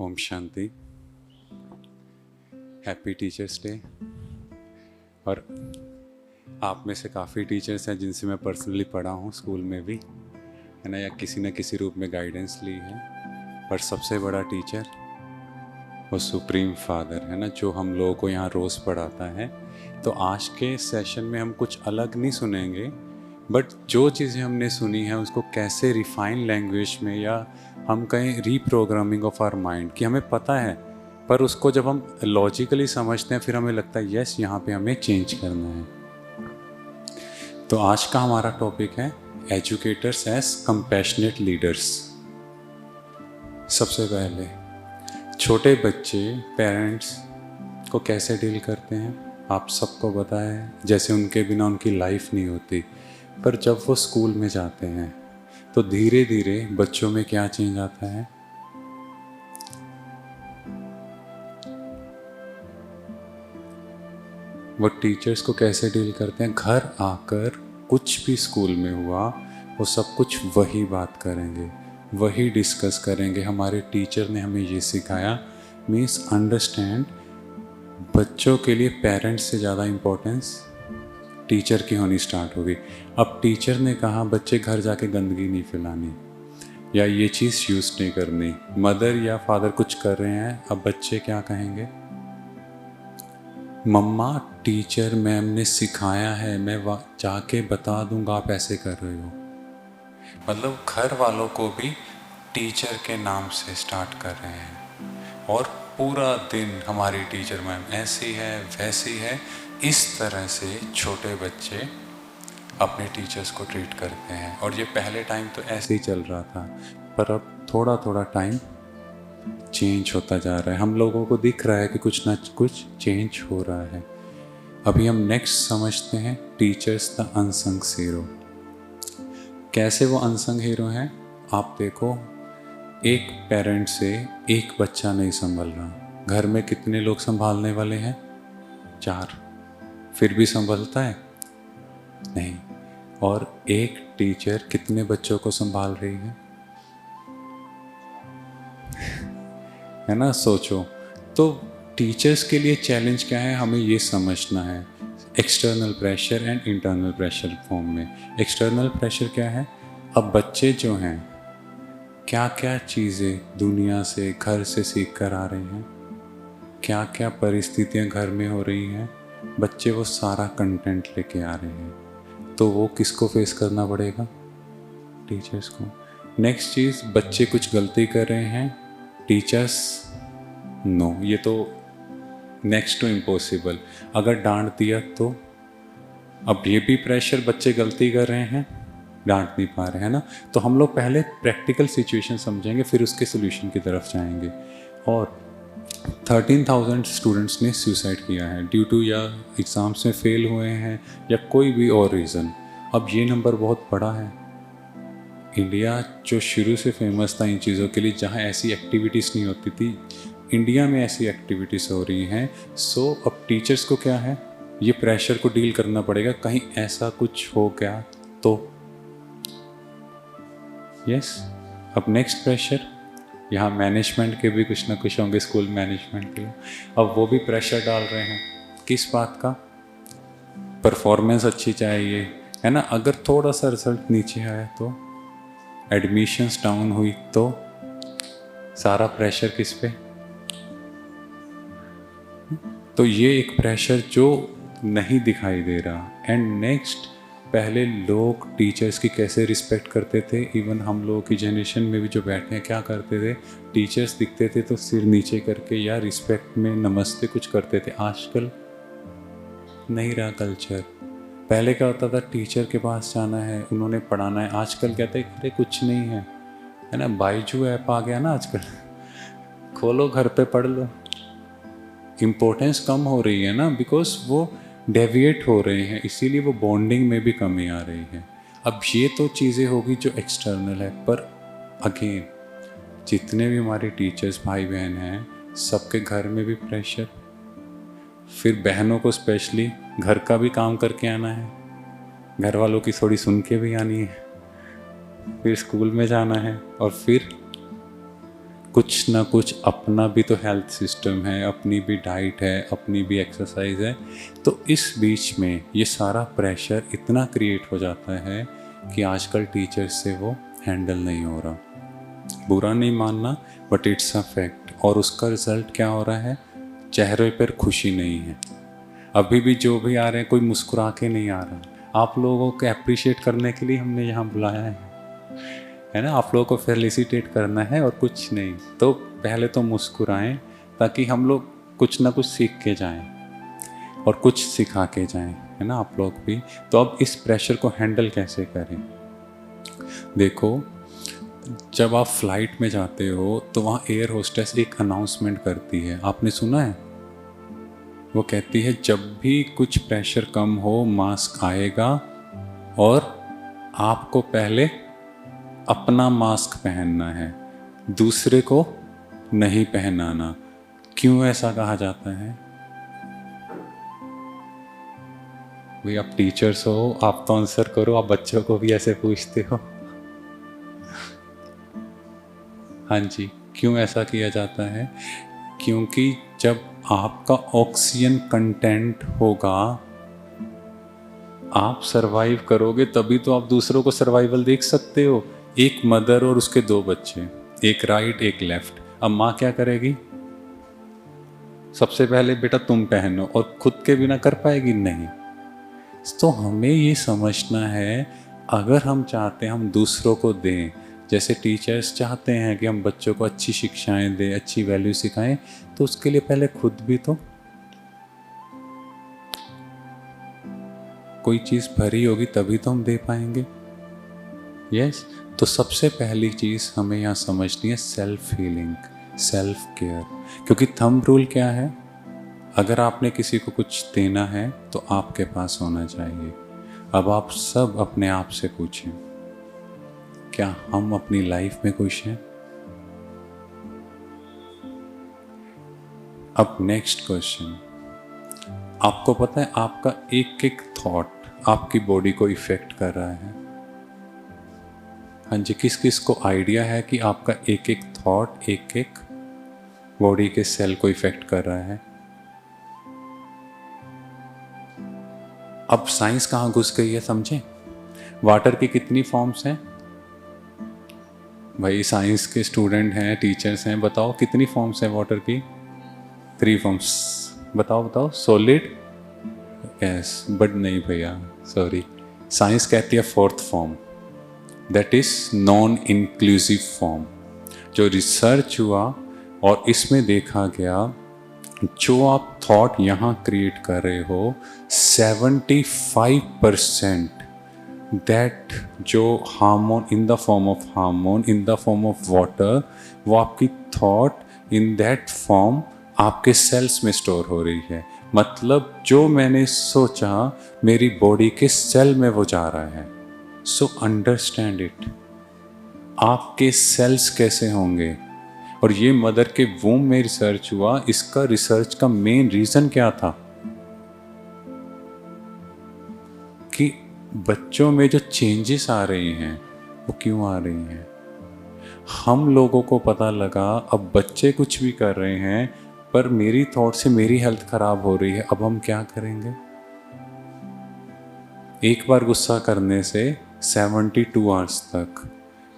ओम शांति। Happy teachers day. और आप में से काफ़ी टीचर्स हैं जिनसे मैं पर्सनली पढ़ा हूँ स्कूल में भी, है ना, या किसी न किसी रूप में गाइडेंस ली है। पर सबसे बड़ा टीचर वो सुप्रीम फादर है ना, जो हम लोगों को यहाँ रोज़ पढ़ाता है। तो आज के सेशन में हम कुछ अलग नहीं सुनेंगे, बट जो चीज़ें हमने सुनी हैं उसको कैसे रिफाइन लैंग्वेज में, या हम कहें रीप्रोग्रामिंग ऑफ आवर माइंड, कि हमें पता है पर उसको जब हम लॉजिकली समझते हैं फिर हमें लगता है यस यहाँ पे हमें चेंज करना है। तो आज का हमारा टॉपिक है एजुकेटर्स एज कंपैशनेट लीडर्स। सबसे पहले छोटे बच्चे पेरेंट्स को कैसे डील करते हैं आप सबको पता है, जैसे उनके बिना उनकी लाइफ नहीं होती। पर जब वो स्कूल में जाते हैं तो धीरे धीरे बच्चों में क्या चेंज आता है। वो टीचर्स को कैसे डील करते हैं। घर आकर कुछ भी स्कूल में हुआ वो सब कुछ वही बात करेंगे, वही डिस्कस करेंगे। हमारे टीचर ने हमें ये सिखाया, मीन्स अंडरस्टैंड, बच्चों के लिए पेरेंट्स से ज़्यादा इम्पोर्टेंस टीचर की होनी स्टार्ट होगी। अब टीचर ने कहा बच्चे घर जाके गंदगी नहीं फैलानी या ये चीज़ यूज़ नहीं करनी। मदर या फादर कुछ कर रहे हैं, अब बच्चे क्या कहेंगे, मम्मा टीचर मैम ने सिखाया है, मैं जाके बता दूंगा आप ऐसे कर रहे हो। मतलब घर वालों को भी टीचर के नाम से स्टार्ट कर रहे हैं, और पूरा दिन हमारी टीचर मैम ऐसी है वैसी है, इस तरह से छोटे बच्चे अपने टीचर्स को ट्रीट करते हैं। और ये पहले टाइम तो ऐसे ही चल रहा था, पर अब थोड़ा थोड़ा टाइम चेंज होता जा रहा है। हम लोगों को दिख रहा है कि कुछ ना कुछ चेंज हो रहा है। अभी हम नेक्स्ट समझते हैं टीचर्स द अनसंग हीरो। कैसे वो अनसंग हीरो हैं आप देखो, एक पेरेंट से एक बच्चा नहीं संभल रहा। घर में कितने लोग संभालने वाले हैं, 4, फिर भी संभलता है नहीं। और एक टीचर कितने बच्चों को संभाल रही है ना, सोचो। तो टीचर्स के लिए चैलेंज क्या है, हमें ये समझना है। External pressure and internal pressure form में। एक्सटर्नल प्रेशर क्या है, अब बच्चे जो हैं क्या क्या चीज़ें दुनिया से घर से सीख कर आ रहे हैं, क्या क्या परिस्थितियां घर में हो रही हैं, बच्चे वो सारा कंटेंट लेके आ रहे हैं। तो वो किसको फेस करना पड़ेगा, टीचर्स को। नेक्स्ट चीज़, बच्चे कुछ गलती कर रहे हैं, टीचर्स नो, ये तो नेक्स्ट टू इम्पॉसिबल। अगर डांट दिया तो अब ये भी प्रेशर, बच्चे गलती कर रहे हैं डांट नहीं पा रहे हैं ना। तो हम लोग पहले प्रैक्टिकल सिचुएशन समझेंगे, फिर उसके सोल्यूशन की तरफ जाएंगे। और 13,000 स्टूडेंट्स ने सुसाइड किया है ड्यू टू, या एग्ज़ाम्स में फेल हुए हैं या कोई भी और रीज़न। अब ये नंबर बहुत बड़ा है। इंडिया जो शुरू से फेमस था इन चीज़ों के लिए, जहाँ ऐसी एक्टिविटीज़ नहीं होती थी, इंडिया में ऐसी एक्टिविटीज़ हो रही हैं। सो अब टीचर्स को क्या है, ये प्रेशर को डील करना पड़ेगा। कहीं ऐसा कुछ हो गया तो यस। अब नेक्स्ट प्रेशर, यहाँ मैनेजमेंट के भी कुछ ना कुछ होंगे, स्कूल मैनेजमेंट के। अब वो भी प्रेशर डाल रहे हैं, किस बात का, परफॉर्मेंस अच्छी चाहिए, है ना। अगर थोड़ा सा रिजल्ट नीचे आया तो, एडमिशन्स डाउन हुई तो, सारा प्रेशर किस पे। तो ये एक प्रेशर जो नहीं दिखाई दे रहा। एंड नेक्स्ट, पहले लोग टीचर्स की कैसे रिस्पेक्ट करते थे। इवन हम लोगों की जनरेशन में भी जो बैठे हैं क्या करते थे, टीचर्स दिखते थे तो सिर नीचे करके या रिस्पेक्ट में नमस्ते कुछ करते थे। आजकल नहीं रहा कल्चर। पहले क्या होता था, टीचर के पास जाना है, उन्होंने पढ़ाना है। आजकल कहते हैं अरे कुछ नहीं है ना, बाइजू ऐप आ गया ना आजकल, खोलो घर पे पढ़ लो। इम्पोर्टेंस कम हो रही है ना, बिकॉज वो डेविएट हो रहे हैं, इसीलिए वो बॉन्डिंग में भी कमी आ रही है। अब ये तो चीज़ें होगी जो एक्सटर्नल है, पर अगेन जितने भी हमारे टीचर्स भाई बहन हैं, सबके घर में भी प्रेशर। फिर बहनों को स्पेशली घर का भी काम करके आना है, घर वालों की थोड़ी सुन के भी आनी है, फिर स्कूल में जाना है, और फिर कुछ ना कुछ अपना भी तो हेल्थ सिस्टम है, अपनी भी डाइट है, अपनी भी एक्सरसाइज है। तो इस बीच में ये सारा प्रेशर इतना क्रिएट हो जाता है कि आजकल टीचर्स से वो हैंडल नहीं हो रहा। बुरा नहीं मानना, बट इट्स अ फैक्ट। और उसका रिजल्ट क्या हो रहा है? चेहरे पर खुशी नहीं है। अभी भी जो भी आ रहे हैं, कोई मुस्कुरा के नहीं आ रहा। आप लोगों को अप्रिशिएट करने के लिए हमने यहाँ बुलाया है ना? आप लोगों को फेलिसिटेट करना है और कुछ नहीं। तो पहले तो मुस्कुराएं, ताकि हम लोग कुछ ना कुछ सीख के जाएं और कुछ सिखा के जाएं, है ना? आप लोग भी। तो अब इस प्रेशर को हैंडल कैसे करें? देखो, जब आप फ्लाइट में जाते हो तो वहाँ एयर होस्टेस एक अनाउंसमेंट करती है, आपने सुना है? वो कहती है जब भी कुछ प्रेशर कम हो मास्क आएगा, और आपको पहले अपना मास्क पहनना है, दूसरे को नहीं पहनाना। क्यों ऐसा कहा जाता है? भाई आप टीचर्स हो, आप तो आंसर करो। आप बच्चों को भी ऐसे पूछते हो। हाँ जी, क्यों ऐसा किया जाता है? क्योंकि जब आपका ऑक्सीजन कंटेंट होगा, आप सरवाइव करोगे, तभी तो आप दूसरों को सर्वाइवल देख सकते हो। एक मदर और उसके 2 बच्चे, एक राइट एक लेफ्ट। अब माँ क्या करेगी? सबसे पहले बेटा तुम पहनो, और खुद के बिना कर पाएगी? नहीं। तो हमें ये समझना है, अगर हम चाहते हैं हम दूसरों को दें, जैसे टीचर्स चाहते हैं कि हम बच्चों को अच्छी शिक्षाएं दें, अच्छी वैल्यू सिखाएं, तो उसके लिए पहले खुद भी तो कोई चीज़ भरी होगी, तभी तो हम दे पाएंगे। यस। तो सबसे पहली चीज़ हमें यहाँ समझनी है सेल्फ हीलिंग, सेल्फ केयर। क्योंकि थंब रूल क्या है? अगर आपने किसी को कुछ देना है तो आपके पास होना चाहिए। अब आप सब अपने आप से पूछें, क्या हम अपनी लाइफ में खुश हैं? अब नेक्स्ट क्वेश्चन, आपको पता है आपका एक एक थॉट आपकी बॉडी को इफेक्ट कर रहा है? हाँ जी, किस किस को आइडिया है कि आपका एक एक थॉट एक एक बॉडी के सेल को इफेक्ट कर रहा है? अब साइंस कहाँ घुस गई है, समझें? वाटर की कितनी फॉर्म्स हैं? भाई साइंस के स्टूडेंट हैं, टीचर्स हैं, बताओ कितनी फॉर्म्स हैं वाटर की? 3 फॉर्म्स। बताओ बताओ। सॉलिड, गैस, बट नहीं भैया, सॉरी। साइंस कहती है 4th form, that is non inclusive form. जो रिसर्च हुआ और इसमें देखा गया, जो आप थॉट यहाँ क्रिएट कर रहे हो, 75% दैट जो hormone in the form of hormone in the form of water, वो आपकी थॉट इन दैट फॉर्म आपके सेल्स में स्टोर हो रही है। मतलब जो मैंने सोचा मेरी बॉडी के सेल में वो जा रहा है। So understand it. आपके सेल्स कैसे होंगे? और ये मदर के वूम में रिसर्च हुआ। इसका रिसर्च का मेन रीजन क्या था? कि बच्चों में जो चेंजेस आ रही हैं वो क्यों आ रही हैं? हम लोगों को पता लगा अब बच्चे कुछ भी कर रहे हैं, पर मेरी थॉट से मेरी हेल्थ खराब हो रही है। अब हम क्या करेंगे? एक बार गुस्सा करने से 72 आवर्स तक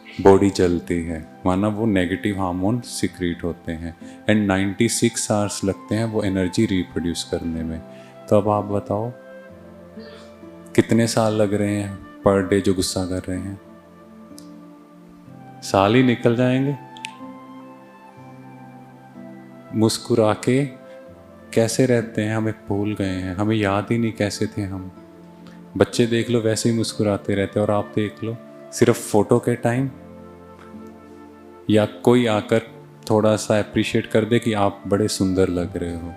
बॉडी जलती है, माना वो नेगेटिव हार्मोन सिक्रीट होते हैं, एंड 96 आवर्स लगते हैं वो एनर्जी रिप्रोड्यूस करने में। तो अब आप बताओ कितने साल लग रहे हैं पर डे जो गुस्सा कर रहे हैं? साल ही निकल जाएंगे। मुस्कुरा के कैसे रहते हैं, हमें भूल गए हैं, हमें याद ही नहीं कैसे थे हम। बच्चे देख लो वैसे ही मुस्कुराते रहते, और आप देख लो सिर्फ फोटो के टाइम, या कोई आकर थोड़ा सा अप्रिशिएट कर दे कि आप बड़े सुंदर लग रहे हो,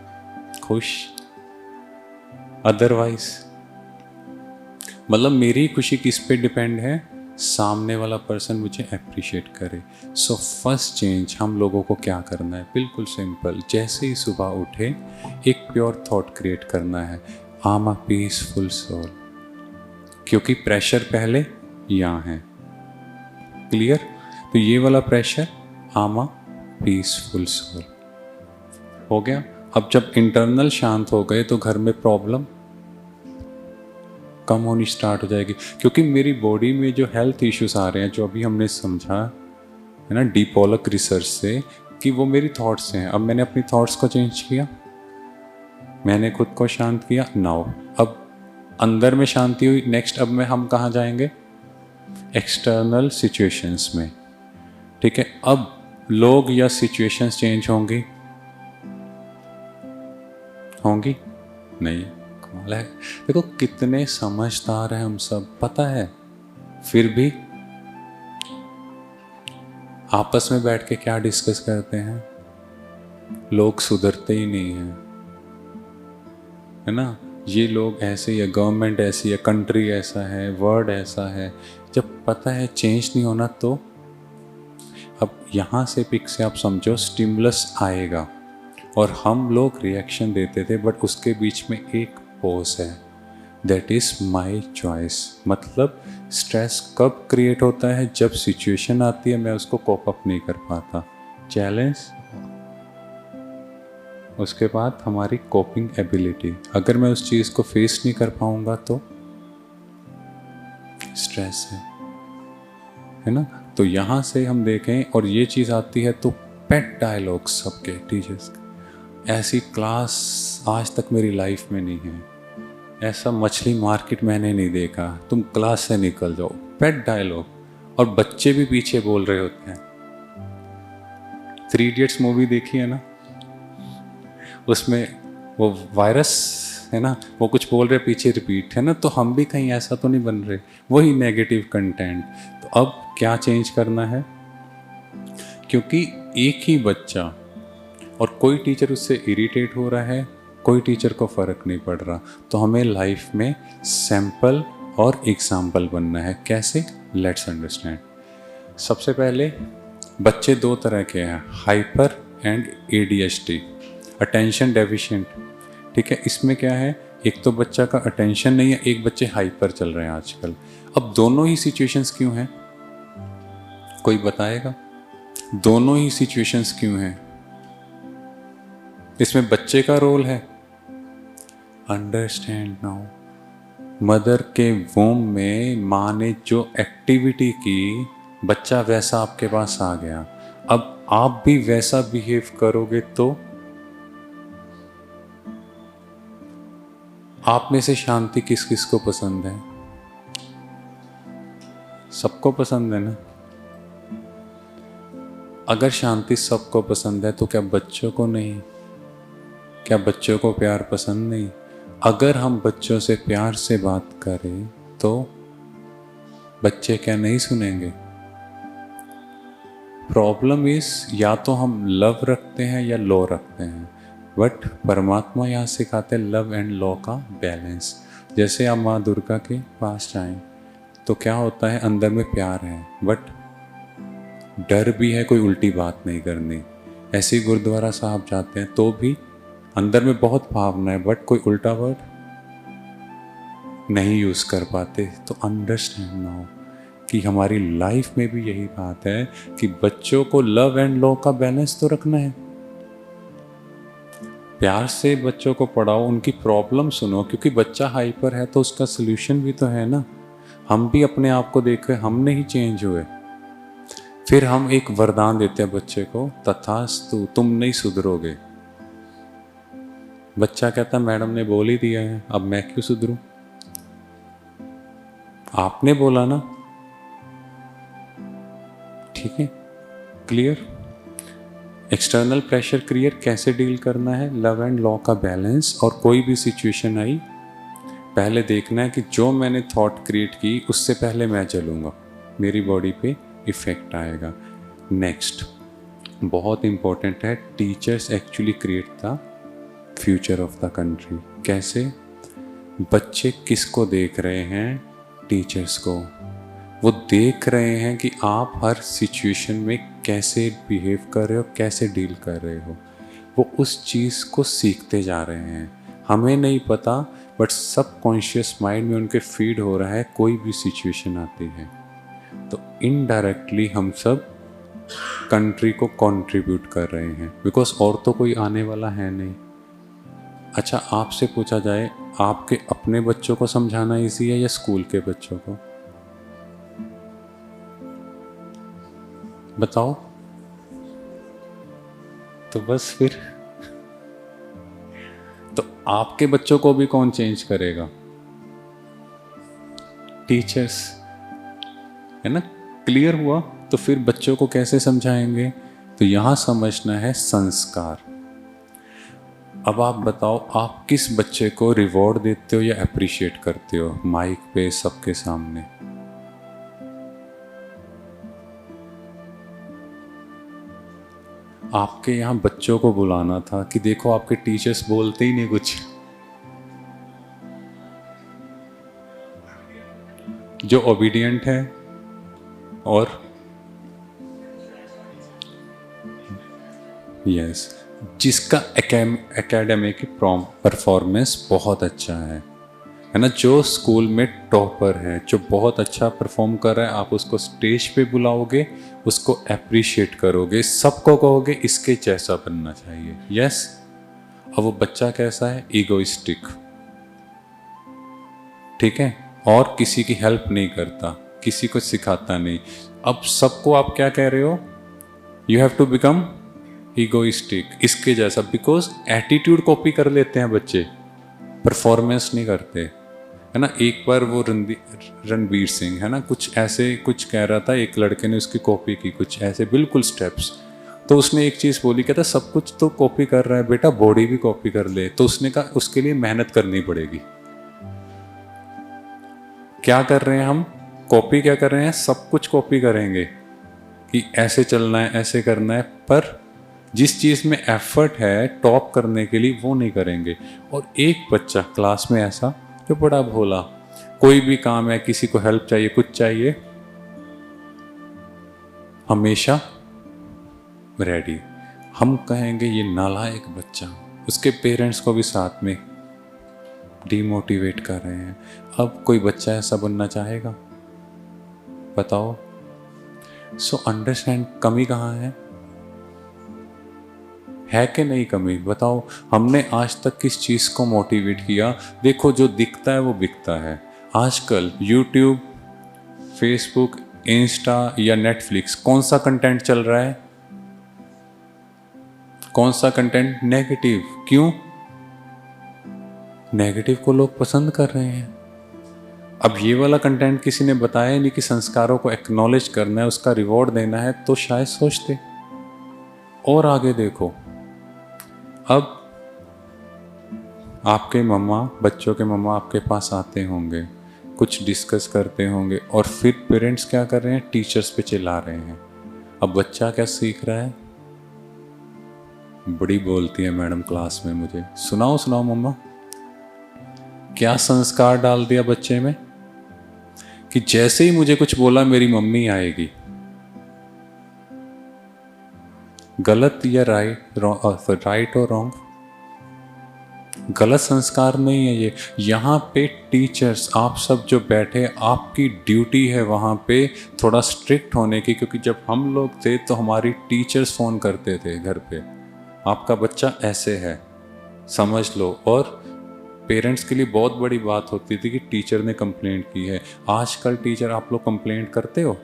खुश। अदरवाइज मतलब मेरी खुशी किस पे डिपेंड है? सामने वाला पर्सन मुझे अप्रिशिएट करे। सो फर्स्ट चेंज हम लोगों को क्या करना है? बिल्कुल सिंपल, जैसे ही सुबह उठे एक प्योर थॉट क्रिएट करना है, I am a peaceful soul. क्योंकि प्रेशर पहले यहाँ है, क्लियर? तो ये वाला pressure, I am a peaceful soul. हो गया। अब जब इंटरनल शांत हो गए तो घर में प्रॉब्लम कम होनी स्टार्ट हो जाएगी, क्योंकि मेरी बॉडी में जो हेल्थ इश्यूज आ रहे हैं, जो अभी हमने समझा है ना डीपोलक रिसर्च से, कि वो मेरी थॉट्स हैं। अब मैंने अपनी थॉट्स को चेंज किया, मैंने खुद को शांत किया। नाउ अब अंदर में शांति हुई। नेक्स्ट अब हम कहाँ जाएंगे? एक्सटर्नल सिचुएशंस में। ठीक है, अब लोग या सिचुएशंस चेंज होंगी नहीं? कमाल है। देखो कितने समझदार हैं हम सब, पता है, फिर भी आपस में बैठ के क्या डिस्कस करते हैं? लोग सुधरते ही नहीं हैं, है ना? ये लोग ऐसे ही है, गवर्नमेंट ऐसी है, कंट्री ऐसा है, वर्ड ऐसा है। जब पता है चेंज नहीं होना, तो अब यहाँ से पिक से आप समझो स्टिमुलस आएगा और हम लोग रिएक्शन देते थे, बट उसके बीच में एक पॉज है, दैट इज़ माई चॉइस। मतलब स्ट्रेस कब क्रिएट होता है? जब सिचुएशन आती है मैं उसको कोप अप नहीं कर पाता, चैलेंज, उसके बाद हमारी कोपिंग एबिलिटी, अगर मैं उस चीज़ को फेस नहीं कर पाऊंगा तो स्ट्रेस है ना? तो यहाँ से हम देखें, और ये चीज़ आती है तो पेट डायलॉग सबके टीचर्स, ऐसी क्लास आज तक मेरी लाइफ में नहीं है, ऐसा मछली मार्केट मैंने नहीं देखा, तुम क्लास से निकल जाओ, पेट डायलॉग। और बच्चे भी पीछे बोल रहे होते हैं। 3 इडियट्स मूवी देखी है ना, उसमें वो वायरस है ना, वो कुछ बोल रहे पीछे रिपीट, है ना? तो हम भी कहीं ऐसा तो नहीं बन रहे, वही नेगेटिव कंटेंट। तो अब क्या चेंज करना है? क्योंकि एक ही बच्चा और कोई टीचर उससे इरिटेट हो रहा है, कोई टीचर को फ़र्क नहीं पड़ रहा, तो हमें लाइफ में सैंपल और एग्जाम्पल बनना है। कैसे? Let's understand. सबसे पहले बच्चे 2 तरह के हैं, hyper and ADHD, attention deficient. ठीक है, इसमें क्या है, एक तो बच्चा का अटेंशन नहीं है, एक बच्चे हाइपर चल रहे हैं आजकल। अब दोनों ही सिचुएशंस क्यों हैं? कोई बताएगा? दोनों ही सिचुएशंस क्यों हैं? इसमें बच्चे का रोल है। अंडरस्टैंड नाउ, मदर के वोम में माँ ने जो एक्टिविटी की, बच्चा वैसा आपके पास आ गया। अब आप भी वैसा बिहेव करोगे तो आप में से शांति किस किस को पसंद है? सबको पसंद है ना? अगर शांति सबको पसंद है तो क्या बच्चों को नहीं? क्या बच्चों को प्यार पसंद नहीं? अगर हम बच्चों से प्यार से बात करें तो बच्चे क्या नहीं सुनेंगे? प्रॉब्लम इस, या तो हम लव रखते हैं या लॉ रखते हैं, बट परमात्मा यहाँ सिखाते हैं लव एंड लॉ का बैलेंस। जैसे आप माँ दुर्गा के पास जाएं तो क्या होता है, अंदर में प्यार है बट डर भी है, कोई उल्टी बात नहीं करनी। ऐसे ही गुरुद्वारा साहब जाते हैं तो भी अंदर में बहुत भावना है, बट कोई उल्टा वर्ड नहीं यूज़ कर पाते। तो अंडरस्टैंड नाउ कि हमारी लाइफ में भी यही बात है कि बच्चों को लव एंड लॉ का बैलेंस तो रखना है। प्यार से बच्चों को पढ़ाओ, उनकी प्रॉब्लम सुनो, क्योंकि बच्चा हाइपर है तो उसका सल्यूशन भी तो है ना। हम भी अपने आप को देख कर हम नहीं चेंज हुए, फिर हम एक वरदान देते हैं बच्चे को, तथास्तु तुम नहीं सुधरोगे। बच्चा कहता मैडम ने बोल ही दिया है, अब मैं क्यों सुधरूं? आपने बोला ना। ठीक है, क्लियर? एक्सटर्नल प्रेशर क्रिएट कैसे डील करना है, लव एंड लॉ का बैलेंस। और कोई भी सिचुएशन आई, पहले देखना है कि जो मैंने थॉट क्रिएट की उससे पहले मैं चलूँगा, मेरी बॉडी पे इफ़ेक्ट आएगा। नेक्स्ट बहुत इम्पोर्टेंट है, teachers actually create the future of the country. कैसे? बच्चे किसको देख रहे हैं? टीचर्स को। वो देख रहे हैं कि आप हर सिचुएशन में कैसे बिहेव कर रहे हो, कैसे डील कर रहे हो। वो उस चीज़ को सीखते जा रहे हैं। हमें नहीं पता, बट सबकॉन्शियस माइंड में उनके फीड हो रहा है, कोई भी सिचुएशन आती है तो इनडायरेक्टली हम सब कंट्री को कंट्रीब्यूट कर रहे हैं, बिकॉज और तो कोई आने वाला है नहीं। अच्छा, आपसे पूछा जाए, आपके अपने बच्चों को समझाना इजी है या स्कूल के बच्चों को? बताओ। तो बस फिर तो आपके बच्चों को भी कौन चेंज करेगा? टीचर्स, है ना? क्लियर हुआ? तो फिर बच्चों को कैसे समझाएंगे? तो यहां समझना है संस्कार। अब आप बताओ, आप किस बच्चे को रिवॉर्ड देते हो या अप्रिशिएट करते हो माइक पे सबके सामने? आपके यहाँ बच्चों को बुलाना था कि देखो आपके टीचर्स बोलते ही नहीं कुछ, जो ओबीडियंट है और यस, जिसका एकेडमिक परफॉर्मेंस बहुत अच्छा है ना? जो स्कूल में टॉपर है, जो बहुत अच्छा परफॉर्म कर रहा है, आप उसको स्टेज पे बुलाओगे, उसको अप्रिशिएट करोगे, सबको कहोगे इसके जैसा बनना चाहिए। यस। अब वो बच्चा कैसा है? ईगोइस्टिक, ठीक है, और किसी की हेल्प नहीं करता, किसी को सिखाता नहीं। अब सबको आप क्या कह रहे हो? You have to become egoistic, इसके जैसा, बिकॉज एटीट्यूड कॉपी कर लेते हैं बच्चे, परफॉर्मेंस नहीं करते, है ना? एक बार वो रणवीर सिंह, है ना, कुछ ऐसे कुछ कह रहा था, एक लड़के ने उसकी कॉपी की, कुछ ऐसे बिल्कुल स्टेप्स। तो उसने एक चीज़ बोली, कहता सब कुछ तो कॉपी कर रहा है बेटा, बॉडी भी कॉपी कर ले। तो उसने कहा उसके लिए मेहनत करनी पड़ेगी। क्या कर रहे हैं हम? कॉपी क्या कर रहे हैं? सब कुछ कॉपी करेंगे कि ऐसे चलना है, ऐसे करना है, पर जिस चीज़ में एफर्ट है टॉप करने के लिए वो नहीं करेंगे। और एक बच्चा क्लास में ऐसा जो बड़ा भोला, कोई भी काम है, किसी को हेल्प चाहिए, कुछ चाहिए, हमेशा रेडी। हम कहेंगे ये नालायक बच्चा, उसके पेरेंट्स को भी साथ में डिमोटिवेट कर रहे हैं। अब कोई बच्चा ऐसा बनना चाहेगा? बताओ। सो अंडरस्टैंड, कमी कहाँ है कि नहीं कमी? बताओ। हमने आज तक किस चीज़ को मोटिवेट किया? देखो, जो दिखता है वो बिकता है। आजकल यूट्यूब, फेसबुक, इंस्टा या नेटफ्लिक्स, कौन सा कंटेंट चल रहा है? कौन सा कंटेंट? नेगेटिव। क्यों? नेगेटिव को लोग पसंद कर रहे हैं। अब ये वाला कंटेंट किसी ने बताया नहीं कि संस्कारों को एक्नॉलेज करना है, उसका रिवॉर्ड देना है, तो शायद सोचते। और आगे देखो, अब आपके मम्मा, बच्चों के मम्मा आपके पास आते होंगे, कुछ डिस्कस करते होंगे, और फिर पेरेंट्स क्या कर रहे हैं? टीचर्स पे चिल्ला रहे हैं। अब बच्चा क्या सीख रहा है? बड़ी बोलती है मैडम क्लास में, मुझे सुनाओ सुनाओ मम्मा। क्या संस्कार डाल दिया बच्चे में कि जैसे ही मुझे कुछ बोला मेरी मम्मी आएगी। गलत या राइट और रॉन्ग? गलत संस्कार नहीं है ये। यहाँ पे टीचर्स, आप सब जो बैठे, आपकी ड्यूटी है वहाँ पे थोड़ा स्ट्रिक्ट होने की, क्योंकि जब हम लोग थे तो हमारी टीचर्स फ़ोन करते थे घर पे, आपका बच्चा ऐसे है, समझ लो। और पेरेंट्स के लिए बहुत बड़ी बात होती थी कि टीचर ने कंप्लेंट की है। आजकल टीचर, आप लोग कंप्लेंट करते हो,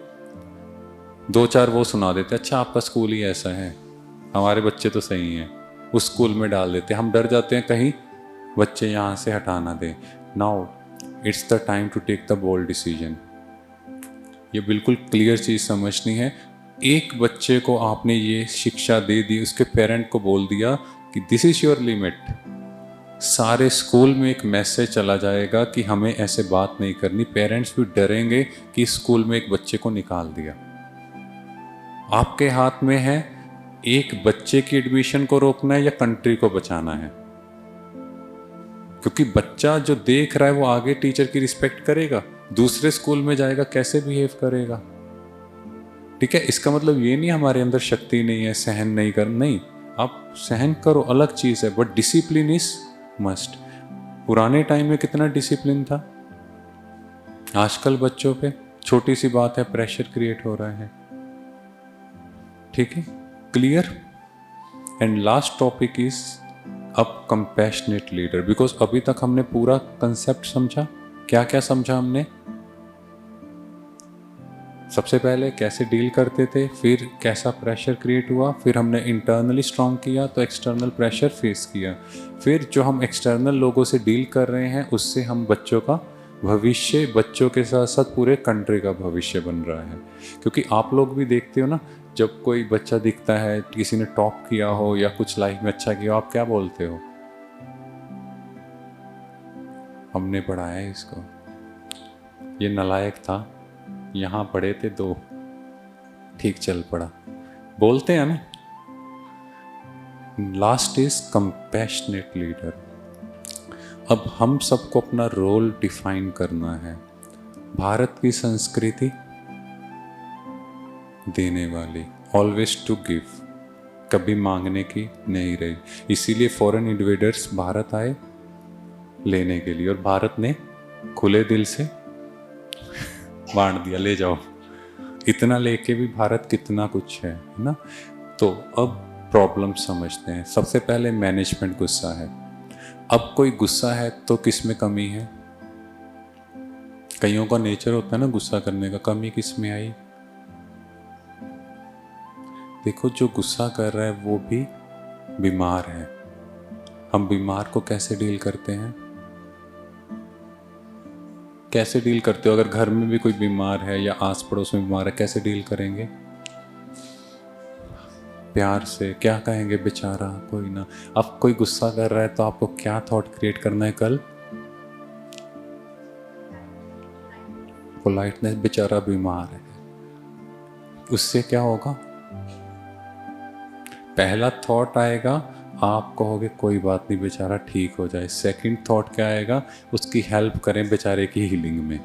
दो चार वो सुना देते, अच्छा आपका स्कूल ही ऐसा है, हमारे बच्चे तो सही हैं, उस स्कूल में डाल देते। हम डर जाते हैं कहीं बच्चे यहाँ से हटा ना दें। Now it's the time to take the bold decision. ये बिल्कुल क्लियर चीज़ समझनी है। एक बच्चे को आपने ये शिक्षा दे दी, उसके पेरेंट को बोल दिया कि दिस इज़ योर लिमिट, सारे स्कूल में एक मैसेज चला जाएगा कि हमें ऐसे बात नहीं करनी। पेरेंट्स भी डरेंगे कि स्कूल में एक बच्चे को निकाल दिया। आपके हाथ में है, एक बच्चे की एडमिशन को रोकना है या कंट्री को बचाना है। क्योंकि बच्चा जो देख रहा है वो आगे टीचर की रिस्पेक्ट करेगा, दूसरे स्कूल में जाएगा कैसे बिहेव करेगा। ठीक है, इसका मतलब ये नहीं हमारे अंदर शक्ति नहीं है, सहन नहीं कर, नहीं, आप सहन करो, अलग चीज़ है, बट डिसिप्लिन इज मस्ट। पुराने टाइम में कितना डिसिप्लिन था, आजकल बच्चों पे छोटी सी बात है प्रेशर क्रिएट हो रहा है। ठीक है, clear. And last topic is अब कंपैशनेट लीडर, बिकॉज अभी तक हमने पूरा कंसेप्ट समझा। क्या क्या समझा हमने? सबसे पहले कैसे डील करते थे, फिर कैसा प्रेशर क्रिएट हुआ, फिर हमने इंटरनली स्ट्रॉन्ग किया तो एक्सटर्नल प्रेशर फेस किया, फिर जो हम एक्सटर्नल लोगों से डील कर रहे हैं उससे हम बच्चों का भविष्य, बच्चों के साथ साथ पूरे कंट्री का भविष्य बन रहा है। क्योंकि आप लोग भी देखते हो ना, जब कोई बच्चा दिखता है, किसी ने टॉप किया हो या कुछ लाइफ में अच्छा किया हो, आप क्या बोलते हो? हमने पढ़ाया है इसको, ये नालायक था, यहाँ पढ़े थे 2, ठीक चल पड़ा, बोलते हैं ना। Last is compassionate leader. अब हम सबको अपना रोल डिफाइन करना है। भारत की संस्कृति देने वाली, ऑलवेज टू गिव, कभी मांगने की नहीं रही। इसीलिए फॉरेन इन्वेडर्स भारत आए लेने के लिए, और भारत ने खुले दिल से बांट दिया, ले जाओ। इतना लेके भी भारत कितना कुछ है ना। तो अब प्रॉब्लम समझते हैं। सबसे पहले मैनेजमेंट गुस्सा है। अब कोई गुस्सा है तो किस में कमी है? कईयों का नेचर होता है ना गुस्सा करने का, कमी किस में आई? देखो, जो गुस्सा कर रहा है वो भी बीमार है। हम बीमार को कैसे डील करते हैं? कैसे डील करते हो? अगर घर में भी कोई बीमार है या आस पड़ोस में बीमार है, कैसे डील करेंगे? प्यार से। क्या कहेंगे? बेचारा कोई ना। अब कोई गुस्सा कर रहा है तो आपको क्या थॉट क्रिएट करना है? कल पोलाइटनेस, बेचारा बीमार है। उससे क्या होगा? पहला थॉट आएगा, आप कहोगे कोई बात नहीं, बेचारा ठीक हो जाए। सेकंड थॉट क्या आएगा? उसकी हेल्प करें बेचारे की हीलिंग में,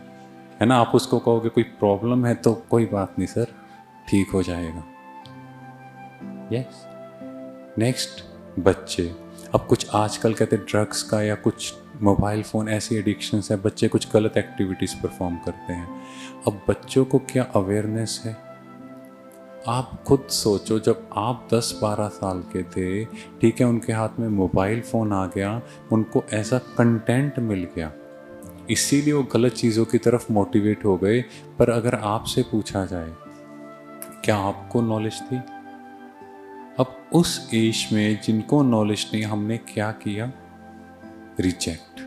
है ना। आप उसको कहोगे कोई प्रॉब्लम है तो कोई बात नहीं सर, ठीक हो जाएगा। यस। नेक्स्ट, बच्चे। अब कुछ आजकल कहते हैं ड्रग्स का या कुछ मोबाइल फ़ोन, ऐसी एडिक्शंस है, बच्चे कुछ गलत एक्टिविटीज़ परफॉर्म करते हैं। अब बच्चों को क्या अवेयरनेस है? आप खुद सोचो, जब आप 10-12 साल के थे, ठीक है, उनके हाथ में मोबाइल फ़ोन आ गया, उनको ऐसा कंटेंट मिल गया, इसीलिए वो गलत चीज़ों की तरफ मोटिवेट हो गए। पर अगर आपसे पूछा जाए क्या आपको नॉलेज थी? अब उस एज में जिनको नॉलेज नहीं, हमने क्या किया? रिजेक्ट।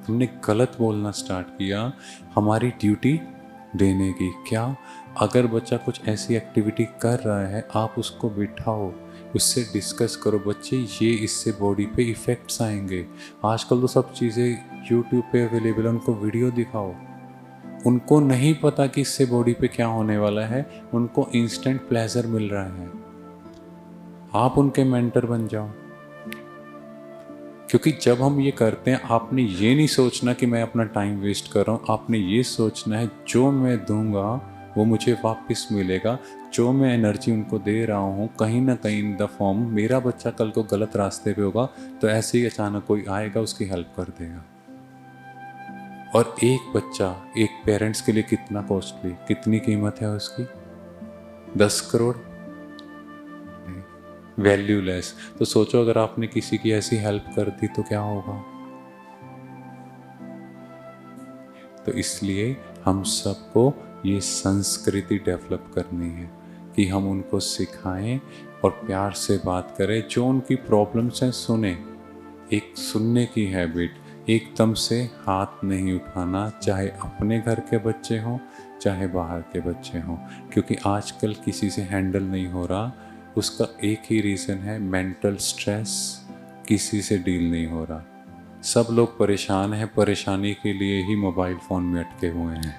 हमने गलत बोलना स्टार्ट किया। हमारी ड्यूटी देने की क्या? अगर बच्चा कुछ ऐसी एक्टिविटी कर रहा है, आप उसको बिठाओ, उससे डिस्कस करो, बच्चे ये इससे बॉडी पे इफ़ेक्ट्स आएंगे। आजकल तो सब चीज़ें यूट्यूब पे अवेलेबल है, उनको वीडियो दिखाओ। उनको नहीं पता कि इससे बॉडी पे क्या होने वाला है, उनको इंस्टेंट प्लेजर मिल रहा है। आप उनके मेंटर बन जाओ। क्योंकि जब हम ये करते हैं, आपने ये नहीं सोचना कि मैं अपना टाइम वेस्ट कर रहा हूँ, आपने ये सोचना है जो मैं दूंगा वो मुझे वापस मिलेगा। जो मैं एनर्जी उनको दे रहा हूँ, कहीं ना कहीं इन द फॉर्म, मेरा बच्चा कल को गलत रास्ते पे होगा तो ऐसे ही अचानक कोई आएगा, उसकी हेल्प कर देगा। और एक बच्चा एक पेरेंट्स के लिए कितना कॉस्टली, कितनी कीमत है उसकी? 10 करोड़? वैल्यूलेस। तो सोचो अगर आपने किसी की ऐसी हेल्प कर दी तो क्या होगा? तो इसलिए हम सबको ये संस्कृति डेवलप करनी है कि हम उनको सिखाएं और प्यार से बात करें। जो उनकी प्रॉब्लम्स हैं सुने, एक सुनने की हैबिट, एकदम से हाथ नहीं उठाना, चाहे अपने घर के बच्चे हों चाहे बाहर के बच्चे हों। क्योंकि आजकल किसी से हैंडल नहीं हो रहा, उसका एक ही रीज़न है, मेंटल स्ट्रेस, किसी से डील नहीं हो रहा। सब लोग परेशान हैं, परेशानी के लिए ही मोबाइल फ़ोन में अटके हुए हैं,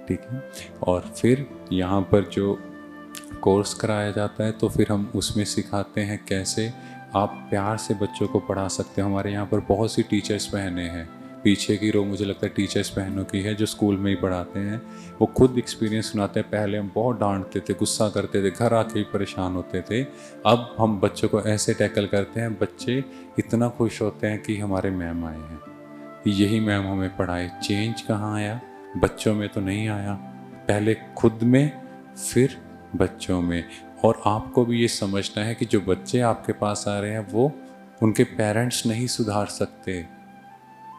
ठीक है। और फिर यहाँ पर जो कोर्स कराया जाता है तो फिर हम उसमें सिखाते हैं कैसे आप प्यार से बच्चों को पढ़ा सकते हो। हमारे यहाँ पर बहुत सी टीचर्स बहनें हैं, पीछे की रो मुझे लगता है टीचर्स बहनों की है, जो स्कूल में ही पढ़ाते हैं। वो खुद एक्सपीरियंस सुनाते हैं, पहले हम बहुत डांटते थे, गुस्सा करते थे, घर आके ही परेशान होते थे। अब हम बच्चों को ऐसे टैकल करते हैं, बच्चे इतना खुश होते हैं कि हमारे मैम आए हैं, यही मैम हमें पढ़ाए। चेंज कहाँ आया? बच्चों में तो नहीं आया। पहले खुद में फिर बच्चों में। और आपको भी ये समझना है कि जो बच्चे आपके पास आ रहे हैं वो उनके पेरेंट्स नहीं सुधार सकते।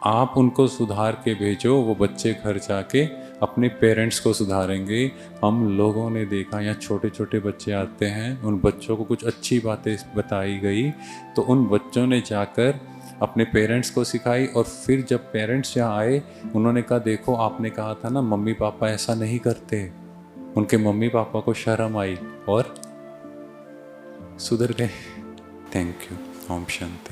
आप उनको सुधार के भेजो, वो बच्चे घर जाके अपने पेरेंट्स को सुधारेंगे। हम लोगों ने देखा यहाँ छोटे छोटे बच्चे आते हैं, उन बच्चों को कुछ अच्छी बातें बताई गई तो उन बच्चों ने जाकर अपने पेरेंट्स को सिखाई, और फिर जब पेरेंट्स यहाँ आए उन्होंने कहा देखो आपने कहा था ना मम्मी पापा ऐसा नहीं करते। उनके मम्मी पापा को शर्म आई और सुधर गए। Thank you. ओम शांति।